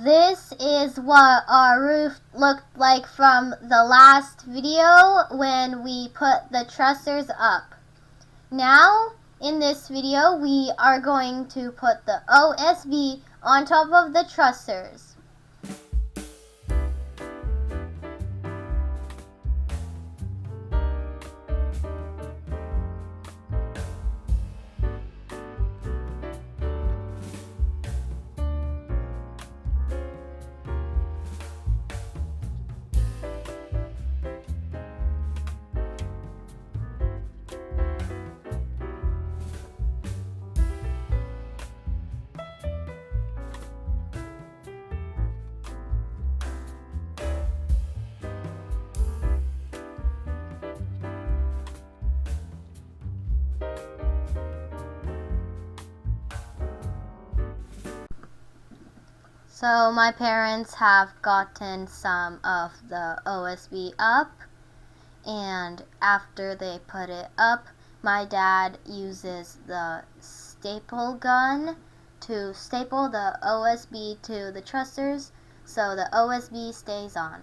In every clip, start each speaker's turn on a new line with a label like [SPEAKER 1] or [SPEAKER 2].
[SPEAKER 1] This is what our roof looked like from the last video when we put the trusses up. Now, in this video, we are going to put the OSB on top of the trusses. So my parents have gotten some of the OSB up, and after they put it up, my dad uses the staple gun to staple the OSB to the trusses so the OSB stays on.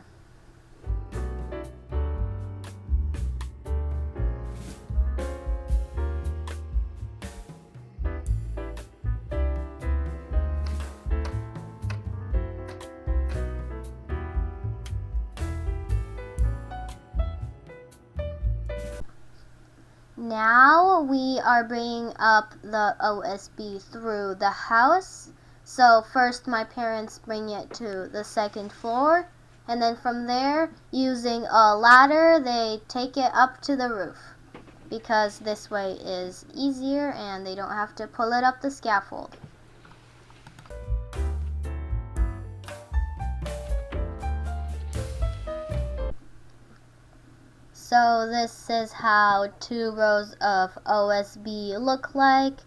[SPEAKER 1] Now we are bringing up the OSB through the house. So first my parents bring it to the second floor, and then from there, using a ladder, they take it up to the roof, because this way is easier and they don't have to pull it up the scaffold. So this is how 2 rows of OSB look like,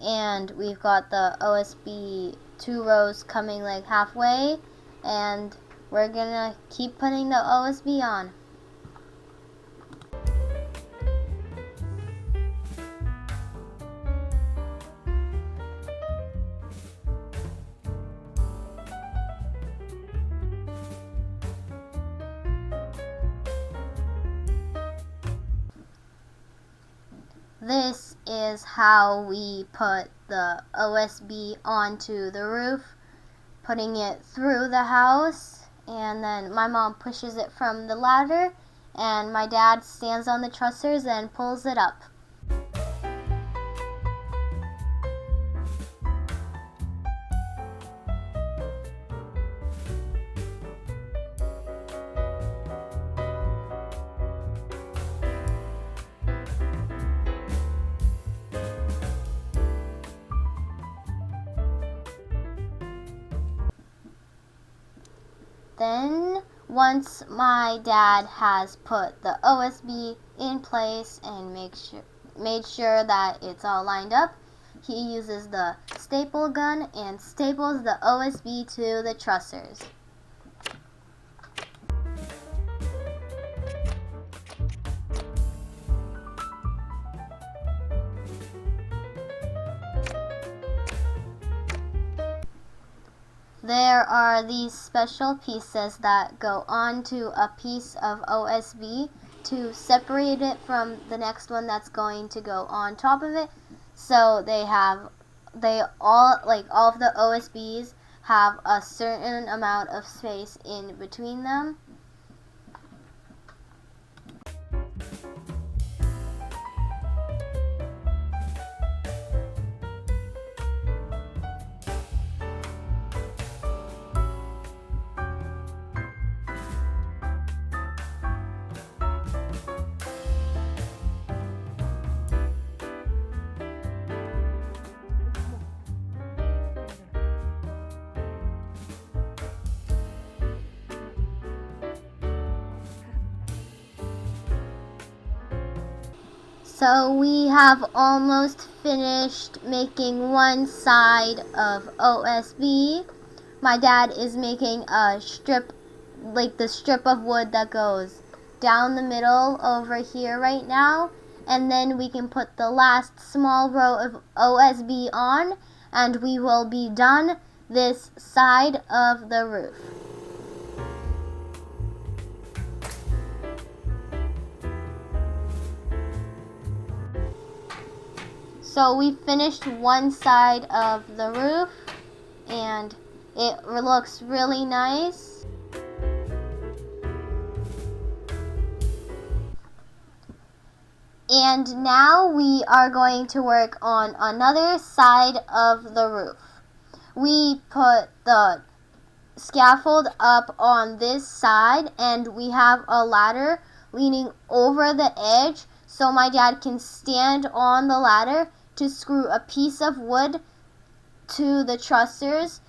[SPEAKER 1] and we've got the OSB 2 rows coming like halfway, and we're gonna keep putting the OSB on. This is how we put the OSB onto the roof, putting it through the house, and then my mom pushes it from the ladder, and my dad stands on the trusses and pulls it up. Then, once my dad has put the OSB in place and made sure that it's all lined up, he uses the staple gun and staples the OSB to the trusses. There are these special pieces that go onto a piece of OSB to separate it from the next one that's going to go on top of it. So all of the OSBs have a certain amount of space in between them. So we have almost finished making one side of OSB. My dad is making a strip, like the strip of wood that goes down the middle over here right now. And then we can put the last small row of OSB on, and we will be done. this side of the roof. So we finished one side of the roof and it looks really nice. And now we are going to work on another side of the roof. We put the scaffold up on this side and we have a ladder leaning over the edge so my dad can stand on the ladder to screw a piece of wood to the trusses.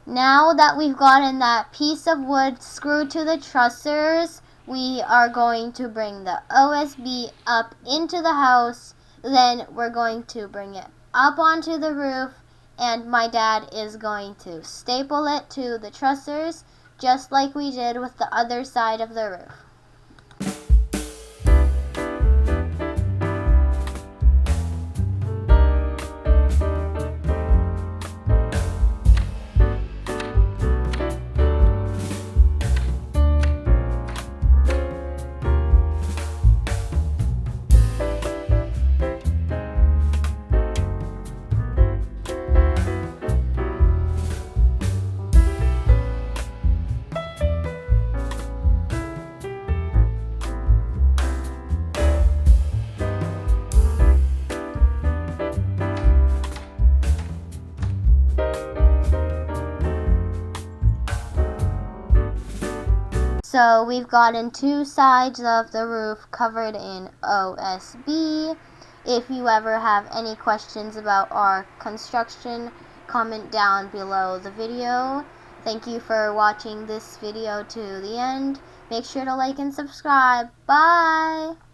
[SPEAKER 1] Now that we've gotten that piece of wood screwed to the trusses, we are going to bring the OSB up into the house. Then we're going to bring it up onto the roof, and my dad is going to staple it to the trusses just like we did with the other side of the roof. So we've gotten two sides of the roof covered in OSB. If you ever have any questions about our construction, comment down below the video. Thank you for watching this video to the end. Make sure to like and subscribe. Bye!